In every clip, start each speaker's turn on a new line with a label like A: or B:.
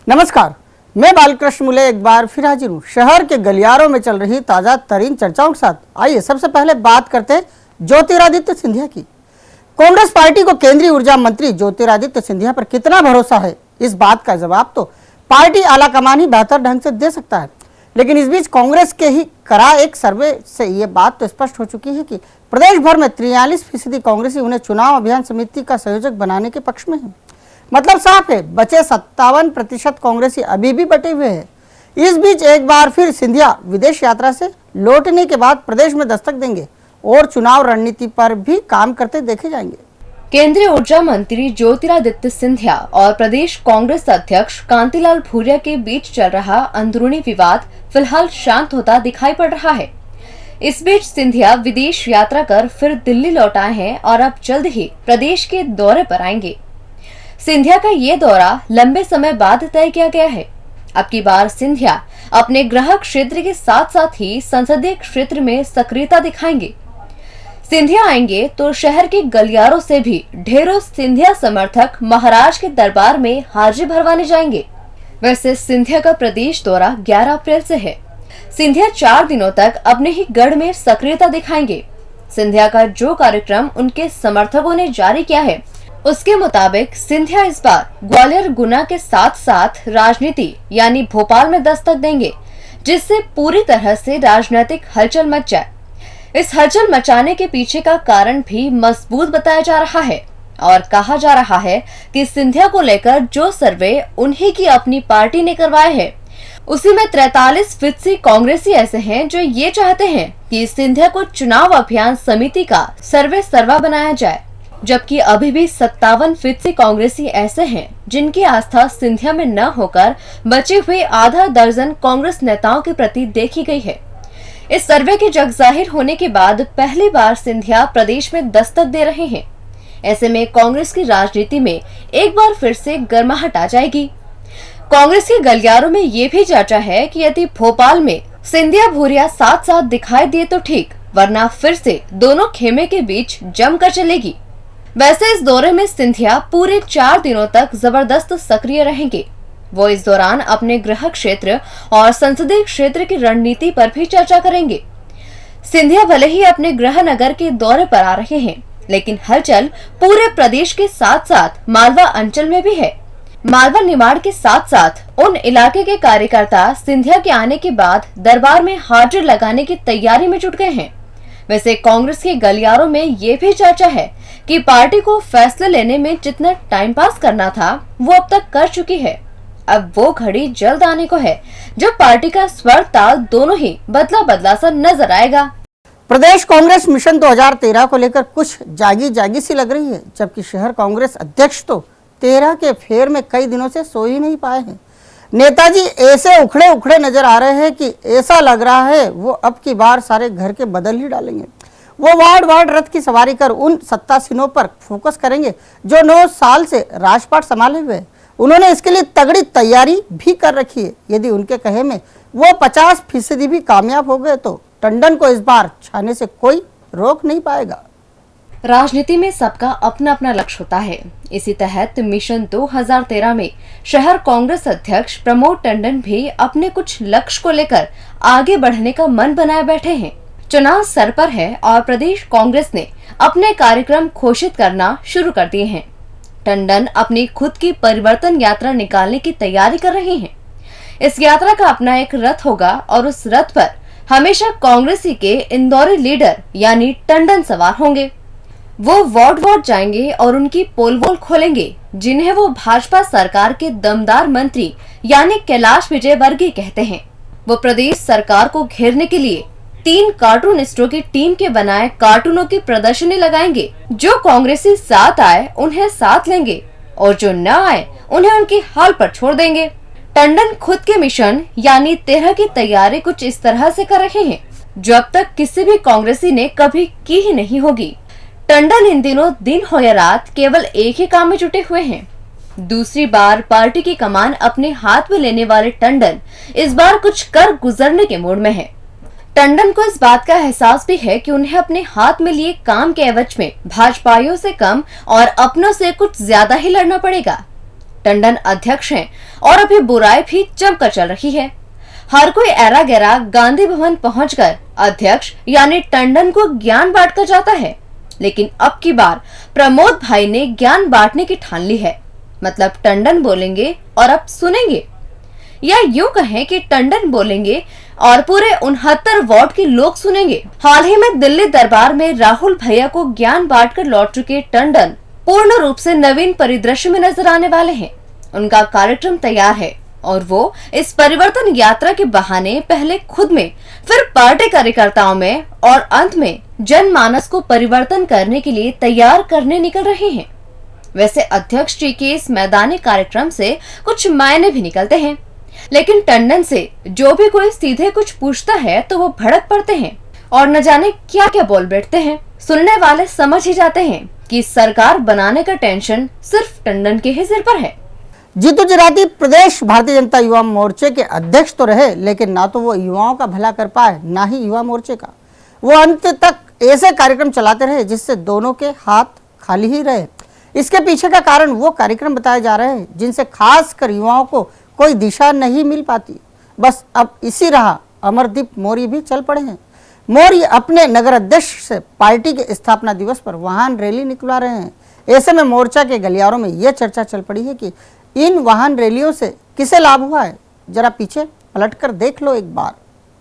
A: नमस्कार, मैं बालकृष्ण मुले एक बार फिर हाजिर हूँ शहर के गलियारों में चल रही ताजा तरीन चर्चाओं के साथ। आइए सबसे पहले बात करते हैं ज्योतिरादित्य सिंधिया की। कांग्रेस पार्टी को केंद्रीय ऊर्जा मंत्री ज्योतिरादित्य सिंधिया पर कितना भरोसा है, इस बात का जवाब तो पार्टी आलाकमान ही बेहतर ढंग से दे सकता है। लेकिन इस बीच कांग्रेस के ही करा एक सर्वे से ये बात तो स्पष्ट हो चुकी है कि प्रदेश भर में 43% कांग्रेसी उन्हें चुनाव अभियान समिति का संयोजक बनाने के पक्ष में है। मतलब साफ है, बचे 57% कांग्रेसी अभी भी बटे हुए हैं। इस बीच एक बार फिर सिंधिया विदेश यात्रा से लौटने के बाद प्रदेश में दस्तक देंगे और चुनाव रणनीति पर भी काम करते देखे जाएंगे।
B: केंद्रीय ऊर्जा मंत्री ज्योतिरादित्य सिंधिया और प्रदेश कांग्रेस अध्यक्ष कांतिलाल भूरिया के बीच चल रहा अंदरूनी विवाद फिलहाल शांत होता दिखाई पड़ रहा है। इस बीच सिंधिया विदेश यात्रा कर फिर दिल्ली लौट आए हैं और अब जल्द ही प्रदेश के दौरे पर आएंगे। सिंधिया का ये दौरा लंबे समय बाद तय किया गया है। अब की बार सिंधिया अपने गृह क्षेत्र के साथ साथ ही संसदीय क्षेत्र में सक्रियता दिखाएंगे। सिंधिया आएंगे तो शहर के गलियारों से भी ढेरों सिंधिया समर्थक महाराज के दरबार में हाजिरी भरवाने जाएंगे। वैसे सिंधिया का प्रदेश दौरा 11 अप्रैल से है। सिंधिया 4 दिनों तक अपने ही गढ़ में सक्रियता दिखाएंगे। सिंधिया का जो कार्यक्रम उनके समर्थकों ने जारी किया है, उसके मुताबिक सिंधिया इस बार ग्वालियर गुना के साथ साथ राजनीति यानी भोपाल में दस्तक देंगे, जिससे पूरी तरह से राजनीतिक हलचल मच जाए। इस हलचल मचाने के पीछे का कारण भी मजबूत बताया जा रहा है और कहा जा रहा है कि सिंधिया को लेकर जो सर्वे उन्हीं की अपनी पार्टी ने करवाए है, उसी में 43% कांग्रेसी ऐसे हैं जो ये चाहते हैं कि सिंधिया को चुनाव अभियान समिति का सर्वा बनाया जाए, जबकि अभी भी 57% कांग्रेसी ऐसे हैं जिनकी आस्था सिंधिया में न होकर बचे हुए आधा दर्जन कांग्रेस नेताओं के प्रति देखी गई है। इस सर्वे के जग जाहिर होने के बाद पहली बार सिंधिया प्रदेश में दस्तक दे रहे हैं। ऐसे में कांग्रेस की राजनीति में एक बार फिर से गर्माहट आ जाएगी। कांग्रेस के गलियारों में ये भी चर्चा है कि यदि भोपाल में सिंधिया भूरिया साथ साथ दिखाई दिए तो ठीक, वरना फिर से दोनों खेमे के बीच जमकर चलेगी। वैसे इस दौरे में सिंधिया पूरे 4 दिनों तक जबरदस्त सक्रिय रहेंगे। वो इस दौरान अपने गृह क्षेत्र और संसदीय क्षेत्र की रणनीति पर भी चर्चा करेंगे। सिंधिया भले ही अपने गृह नगर के दौरे पर आ रहे हैं, लेकिन हलचल पूरे प्रदेश के साथ साथ मालवा अंचल में भी है। मालवा निमाड़ के साथ साथ उन इलाके के कार्यकर्ता सिंधिया के आने के बाद दरबार में हाजिर लगाने की तैयारी में जुट गए हैं। वैसे कांग्रेस के गलियारों में ये भी चर्चा है कि पार्टी को फैसले लेने में जितना टाइम पास करना था वो अब तक कर चुकी है। अब वो घड़ी जल्द आने को है जब पार्टी का स्वर ताल दोनों ही बदला सा नजर आएगा।
A: प्रदेश कांग्रेस मिशन 2013 को लेकर कुछ जागी सी लग रही है, जबकि शहर कांग्रेस अध्यक्ष तो 13 के फेर में कई दिनों से सो ही नहीं पाए हैं। नेताजी ऐसे उखड़े नजर आ रहे हैं कि ऐसा लग रहा है वो अब की बार सारे घर के बदल ही डालेंगे। वो वार्ड रथ की सवारी कर उन सत्तासीनों पर फोकस करेंगे जो 9 साल से राजपाट संभाले हुए हैं। उन्होंने इसके लिए तगड़ी तैयारी भी कर रखी है। यदि उनके कहे में वो 50% भी कामयाब हो गए तो टंडन को इस बार छाने से कोई रोक नहीं पाएगा।
B: राजनीति में सबका अपना अपना लक्ष्य होता है। इसी तहत मिशन 2013 में शहर कांग्रेस अध्यक्ष प्रमोद टंडन भी अपने कुछ लक्ष्य को लेकर आगे बढ़ने का मन बनाए बैठे हैं। चुनाव सर पर है और प्रदेश कांग्रेस ने अपने कार्यक्रम घोषित करना शुरू कर दिए हैं। टंडन अपनी खुद की परिवर्तन यात्रा निकालने की तैयारी कर रहे हैं। इस यात्रा का अपना एक रथ होगा और उस रथ पर हमेशा कांग्रेसी के इंदौरी लीडर यानी टंडन सवार होंगे। वो वार्ड जाएंगे और उनकी पोल वोल खोलेंगे, जिन्हें वो भाजपा सरकार के दमदार मंत्री यानी कैलाश विजयवर्गीय कहते हैं। वो प्रदेश सरकार को घेरने के लिए 3 कार्टूनिस्टों की टीम के बनाए कार्टूनों की प्रदर्शनी लगाएंगे। जो कांग्रेसी साथ आए उन्हें साथ लेंगे और जो न आए उन्हें उनकी हाल पर छोड़ देंगे। टंडन खुद के मिशन यानी 13 की तैयारी कुछ इस तरह से कर रहे हैं जो अब तक किसी भी कांग्रेसी ने कभी की ही नहीं होगी। टंडन इन दिनों दिन हो या रात केवल एक ही काम में जुटे हुए हैं। दूसरी बार पार्टी की कमान अपने हाथ में लेने वाले टंडन इस बार कुछ कर गुजरने के मूड में है। टंडन को इस बात का एहसास भी है कि उन्हें अपने हाथ में लिए काम के एवज में भाजपाइयों से कम और अपनों से कुछ ज्यादा ही लड़ना पड़ेगा। टंडन अध्यक्ष हैं और अभी बुराई भी जमकर चल रही है। हर कोई ऐरा गैरा गांधी भवन पहुंचकर अध्यक्ष यानी टंडन को ज्ञान बांटकर जाता है, लेकिन अब की बार प्रमोद भाई ने ज्ञान बांटने की ठान ली है। मतलब टंडन बोलेंगे और अब सुनेंगे, या यूं कहें कि टंडन बोलेंगे और पूरे 69 वार्ड के लोग सुनेंगे। हाल ही में दिल्ली दरबार में राहुल भैया को ज्ञान बांटकर लौट चुके टंडन पूर्ण रूप से नवीन परिदृश्य में नजर आने वाले हैं। उनका कार्यक्रम तैयार है और वो इस परिवर्तन यात्रा के बहाने पहले खुद में, फिर पार्टी कार्यकर्ताओं में और अंत में जनमानस को परिवर्तन करने के लिए तैयार करने निकल रहे हैं। वैसे अध्यक्ष जी के इस मैदानी कार्यक्रम से कुछ मायने भी निकलते हैं, लेकिन टंडन से जो भी कोई सीधे कुछ पूछता है तो वो भड़क पड़ते हैं और न जाने क्या क्या बोल बैठते हैं। सुनने वाले समझ ही जाते हैं कि सरकार बनाने का टेंशन सिर्फ टंडन के ही सिर पर है।
A: जीतू जराती प्रदेश भारतीय जनता युवा मोर्चे के अध्यक्ष तो रहे, लेकिन ना तो वो युवाओं का भला कर पाए, ना ही युवा मोर्चे का। वो अंत तक ऐसे कार्यक्रम चलाते रहे जिससे दोनों के हाथ खाली ही रहे। इसके पीछे का कारण वो कार्यक्रम बताए जा रहे हैं जिनसे खासकर युवाओं को कोई दिशा नहीं मिल पाती। बस अब इसी राह अमरदीप मौर्य भी चल पड़े हैं। मौर्य अपने नगर अध्यक्ष से पार्टी के स्थापना दिवस पर वाहन रैली निकलवा रहे हैं। ऐसे में मोर्चा के गलियारों में यह चर्चा चल पड़ी है कि इन वाहन रैलियों से किसे लाभ हुआ है। जरा पीछे पलटकर देख लो एक बार।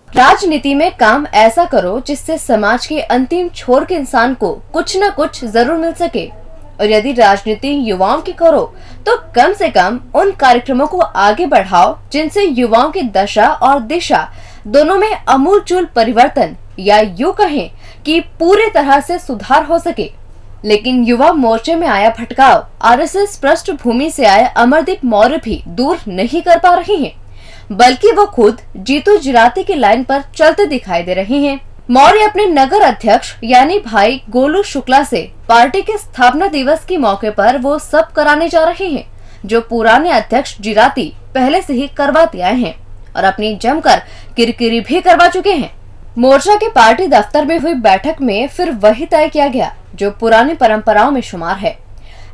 B: राजनीति में काम ऐसा करो जिससे समाज के अंतिम छोर के इंसान को कुछ न कुछ जरूर मिल सके, और यदि राजनीति युवाओं की करो तो कम से कम उन कार्यक्रमों को आगे बढ़ाओ जिनसे युवाओं की दशा और दिशा दोनों में अमूलचूल परिवर्तन या यूं कहें कि पूरी तरह से सुधार हो सके। लेकिन युवा मोर्चे में आया भटकाव आरएसएस पृष्ठभूमि से आए अमरदीप मौर्य भी दूर नहीं कर पा रहे हैं, बल्कि वो खुद जीतू जिराती की लाइन पर चलते दिखाई दे रहे हैं। मौर्य अपने नगर अध्यक्ष यानी भाई गोलू शुक्ला से पार्टी के स्थापना दिवस के मौके पर वो सब कराने जा रहे हैं जो पुराने अध्यक्ष जिराती पहले से ही करवाते आए हैं और अपनी जमकर किरकिरी भी करवा चुके हैं। मोर्चा के पार्टी दफ्तर में हुई बैठक में फिर वही तय किया गया जो पुरानी परंपराओं में शुमार है।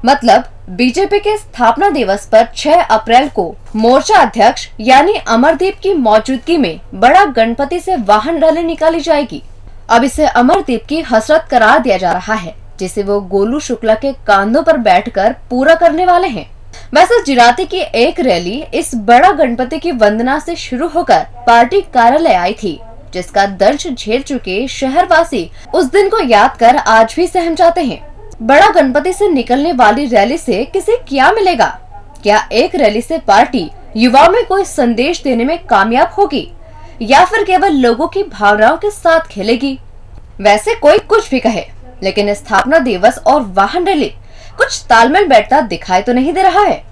B: मतलब बीजेपी के स्थापना दिवस पर 6 अप्रैल को मोर्चा अध्यक्ष यानी अमरदीप की मौजूदगी में बड़ा गणपति से वाहन रैली निकाली जाएगी। अब इसे अमरदीप की हसरत करार दिया जा रहा है, जिसे वो गोलू शुक्ला के कांधों पर बैठकर पूरा करने वाले हैं। वैसे जिराती की एक रैली इस बड़ा गणपति की वंदना से शुरू होकर पार्टी कार्यालय आई थी, जिसका दंश झेल चुके शहरवासी उस दिन को याद कर आज भी सहम जाते हैं। बड़ा गणपति से निकलने वाली रैली से किसे क्या मिलेगा? क्या एक रैली से पार्टी युवाओं में कोई संदेश देने में कामयाब होगी या फिर केवल लोगों की भावनाओं के साथ खेलेगी? वैसे कोई कुछ भी कहे, लेकिन स्थापना दिवस और वाहन रैली कुछ तालमेल बैठता दिखाई तो नहीं दे रहा है।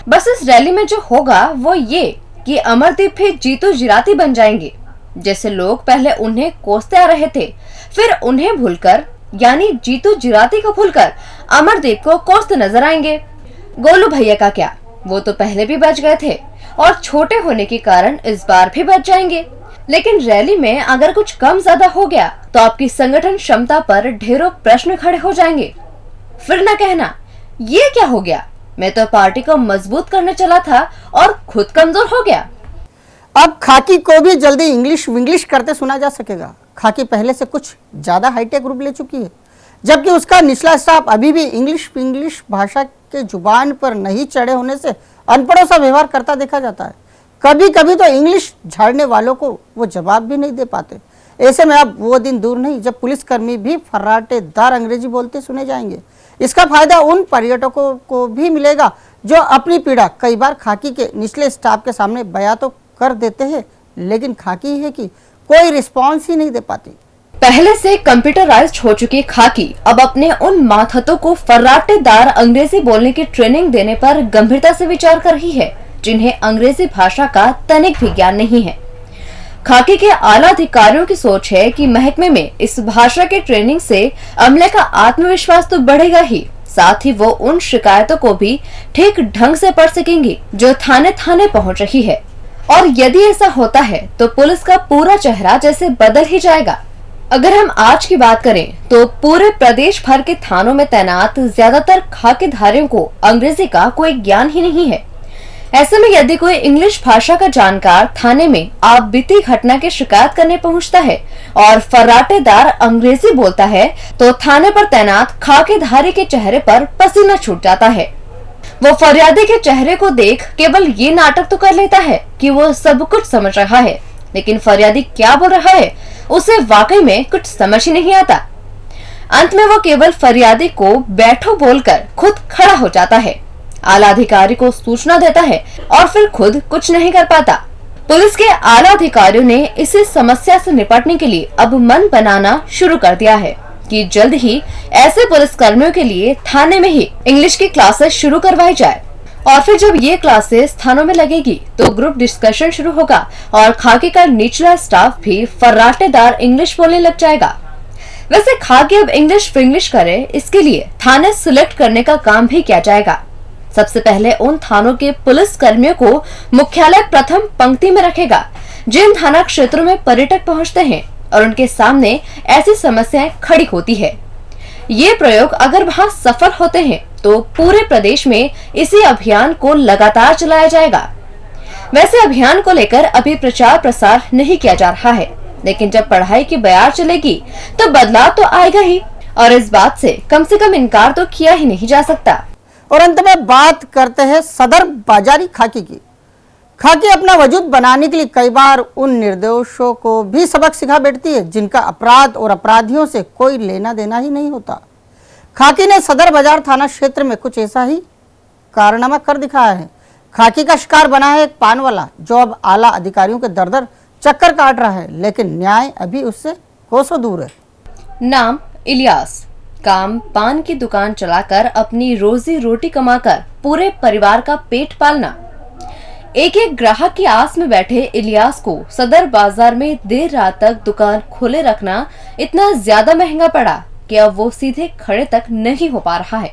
B: बस इस रैली में जो होगा वो ये कि अमरदीप भी जीतू जिराती बन जाएंगे। जैसे लोग पहले उन्हें कोसते आ रहे थे, फिर उन्हें भूलकर यानी जीतू जिराती को भूलकर अमरदीप को कोसते नजर आएंगे। गोलू भैया का क्या, वो तो पहले भी बच गए थे और छोटे होने के कारण इस बार भी बच जाएंगे। लेकिन रैली में अगर कुछ कम ज्यादा हो गया तो आपकी संगठन क्षमता पर ढेरों प्रश्न खड़े हो जाएंगे। फिर न कहना ये क्या हो गया, मैं तो पार्टी को मजबूत करने चला था और खुद कमजोर हो गया।
A: अब खाकी को भी जल्दी इंग्लिश विंग्लिश करते सुना जा सकेगा। खाकी पहले से कुछ ज्यादा हाईटेक रूप ले चुकी है, जबकि उसका निचला स्टाफ अभी भी इंग्लिश भाषा के जुबान पर नहीं चढ़े होने से अनपढ़ों सा व्यवहार करता देखा जाता है। कभी कभी तो इंग्लिश झाड़ने वालों को वो जवाब भी नहीं दे पाते। ऐसे में अब वो दिन दूर नहीं जब पुलिसकर्मी भी फर्राटेदार अंग्रेजी बोलते सुने जाएंगे। इसका फायदा उन पर्यटकों को भी मिलेगा जो अपनी पीड़ा कई बार खाकी के निचले स्टाफ के सामने बयां तो कर देते हैं, लेकिन खाकी है कि कोई रिस्पॉन्स ही नहीं दे पाती।
B: पहले से कंप्यूटराइज्ड हो चुकी खाकी अब अपने उन माथतों को फर्राटेदार अंग्रेजी बोलने की ट्रेनिंग देने पर गंभीरता से विचार कर रही है, जिन्हें अंग्रेजी भाषा का तनिक भी ज्ञान नहीं है। खाकी के आला अधिकारियों की सोच है कि महकमे में इस भाषा के ट्रेनिंग से अमले का आत्मविश्वास तो बढ़ेगा ही, साथ ही वो उन शिकायतों को भी ठीक ढंग से पढ़ सकेंगी जो थाने थाने पहुंच रही है। और यदि ऐसा होता है तो पुलिस का पूरा चेहरा जैसे बदल ही जाएगा। अगर हम आज की बात करें तो पूरे प्रदेश भर के थानों में तैनात ज्यादातर खाकीधारियों को अंग्रेजी का कोई ज्ञान ही नहीं है। ऐसे में यदि कोई इंग्लिश भाषा का जानकार थाने में आप बीती घटना की शिकायत करने पहुंचता है और फर्राटेदार अंग्रेजी बोलता है तो थाने पर तैनात खाकीधारी के चेहरे पर पसीना छूट जाता है। वो फरियादी के चेहरे को देख केवल ये नाटक तो कर लेता है कि वो सब कुछ समझ रहा है, लेकिन फरियादी क्या बोल रहा है उसे वाकई में कुछ समझ ही नहीं आता। अंत में वो केवल फरियादी को बैठो बोलकर खुद खड़ा हो जाता है, आला अधिकारी को सूचना देता है और फिर खुद कुछ नहीं कर पाता। पुलिस के आला अधिकारियों ने इसी समस्या से निपटने के लिए अब मन बनाना शुरू कर दिया है कि जल्द ही ऐसे पुलिस कर्मियों के लिए थाने में ही इंग्लिश की क्लासेस शुरू करवाई जाए और फिर जब ये क्लासेस थानों में लगेगी तो ग्रुप डिस्कशन शुरू होगा और खाकी का निचला स्टाफ भी फर्राटेदार इंग्लिश बोलने लग जाएगा। वैसे खाकी अब इंग्लिश फिंग्लिश करे इसके लिए थाने सिलेक्ट करने का काम भी किया जाएगा। सबसे पहले उन थानों के पुलिस कर्मियों को मुख्यालय प्रथम पंक्ति में रखेगा जिन थाना क्षेत्रों में पर्यटक पहुंचते हैं और उनके सामने ऐसी समस्याएं खड़ी होती है। ये प्रयोग अगर वहां सफल होते हैं तो पूरे प्रदेश में इसी अभियान को लगातार चलाया जाएगा। वैसे अभियान को लेकर अभी प्रचार प्रसार नहीं किया जा रहा है, लेकिन जब पढ़ाई की बयार चलेगी तो बदलाव तो आएगा ही और इस बात से कम इनकार तो किया ही नहीं जा सकता।
A: और अंत में बात करते हैं सदर बाजारी खाकी की। खाकी अपना वजूद बनाने के लिए कई बार उन निर्दोषों को भी सबक सिखा बैठती है जिनका अपराध और अपराधियों से कोई लेना देना ही नहीं होता। खाकी ने सदर बाजार थाना क्षेत्र में कुछ ऐसा ही कारनामा कर दिखाया है। खाकी का शिकार बना है एक पान वाला जो अब आला अधिकारियों के दर दर चक्कर काट रहा है, लेकिन न्याय अभी उससे कोसों दूर है।
B: नाम इलियास, काम पान की दुकान चलाकर अपनी रोजी रोटी कमाकर पूरे परिवार का पेट पालना। एक ग्राहक की आस में बैठे इलियास को सदर बाजार में देर रात तक दुकान खोले रखना इतना ज्यादा महंगा पड़ा कि अब वो सीधे खड़े तक नहीं हो पा रहा है।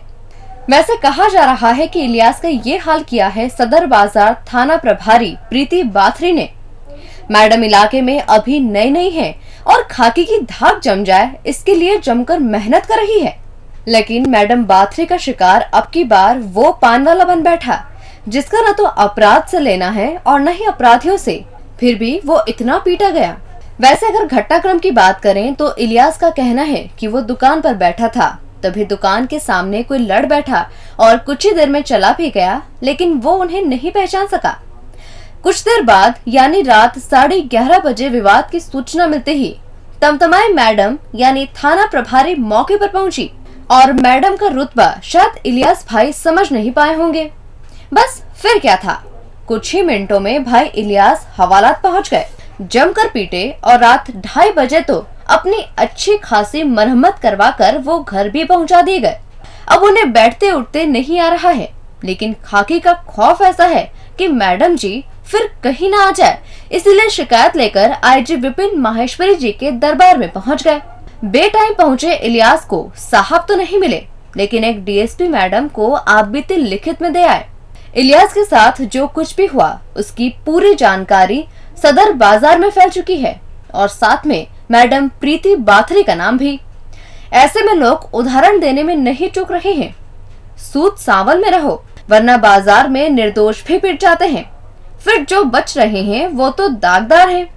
B: वैसे कहा जा रहा है कि इलियास का ये हाल किया है सदर बाजार थाना प्रभारी प्रीति बाथरी ने। मैडम इलाके में अभी नई है और खाकी की धाक जम जाए इसके लिए जमकर मेहनत कर रही है, लेकिन मैडम बाथरी का शिकार अब की बार वो पान वाला बन बैठा जिसका न तो अपराध से लेना है और न ही अपराधियों से, फिर भी वो इतना पीटा गया। वैसे अगर घटनाक्रम की बात करें तो इलियास का कहना है कि वो दुकान पर बैठा था, तभी दुकान के सामने कोई लड़ बैठा और कुछ ही देर में चला भी गया, लेकिन वो उन्हें नहीं पहचान सका। कुछ देर बाद यानी रात 11:30 बजे विवाद की सूचना मिलते ही तमतमाई मैडम यानी थाना प्रभारी मौके पर पहुंची और मैडम का रुतबा शायद इलियास भाई समझ नहीं पाए होंगे। बस फिर क्या था, कुछ ही मिनटों में भाई इलियास हवालात पहुंच गए, जमकर पीटे और रात 2:30 बजे तो अपनी अच्छी खासी मरम्मत करवाकर वो घर भी पहुंचा दिए गए। अब उन्हें बैठते उठते नहीं आ रहा है, लेकिन खाकी का खौफ ऐसा है कि मैडम जी फिर कहीं ना आ जाए, इसलिए शिकायत लेकर आईजी विपिन माहेश्वरी जी के दरबार में पहुंच गए। बेटाइम पहुंचे इलियास को साहब तो नहीं मिले, लेकिन एक डीएसपी मैडम को आप बीते लिखित में दे आए। इलियास के साथ जो कुछ भी हुआ उसकी पूरी जानकारी सदर बाजार में फैल चुकी है और साथ में मैडम प्रीति बाथरी का नाम भी। ऐसे में लोग उदाहरण देने में नहीं चूक रहे हैं। सूद सावल में रहो वरना बाजार में निर्दोष भी पिट जाते हैं, फिर जो बच रहे हैं वो तो दागदार हैं।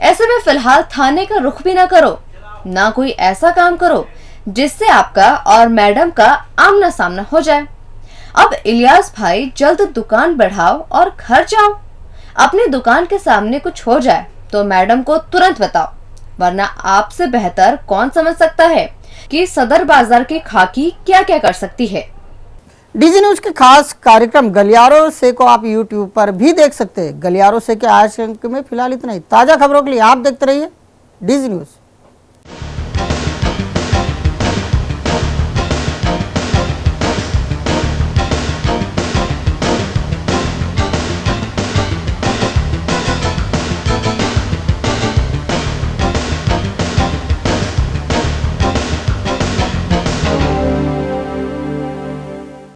B: ऐसे में फिलहाल थाने का रुख भी ना करो, ना कोई ऐसा काम करो जिससे आपका और मैडम का आमना सामना हो जाए। अब इलियास भाई जल्द दुकान बढ़ाओ और घर जाओ। अपनी दुकान के सामने कुछ हो जाए तो मैडम को तुरंत बताओ, वरना आपसे बेहतर कौन समझ सकता है कि सदर बाजार की खाकी क्या क्या कर सकती है।
A: डीजी न्यूज के खास कार्यक्रम गलियारों से को आप यूट्यूब पर भी देख सकते हैं। गलियारों से के आज अंक में फिलहाल इतना ही। ताजा खबरों के लिए आप देखते रहिए डीजी न्यूज।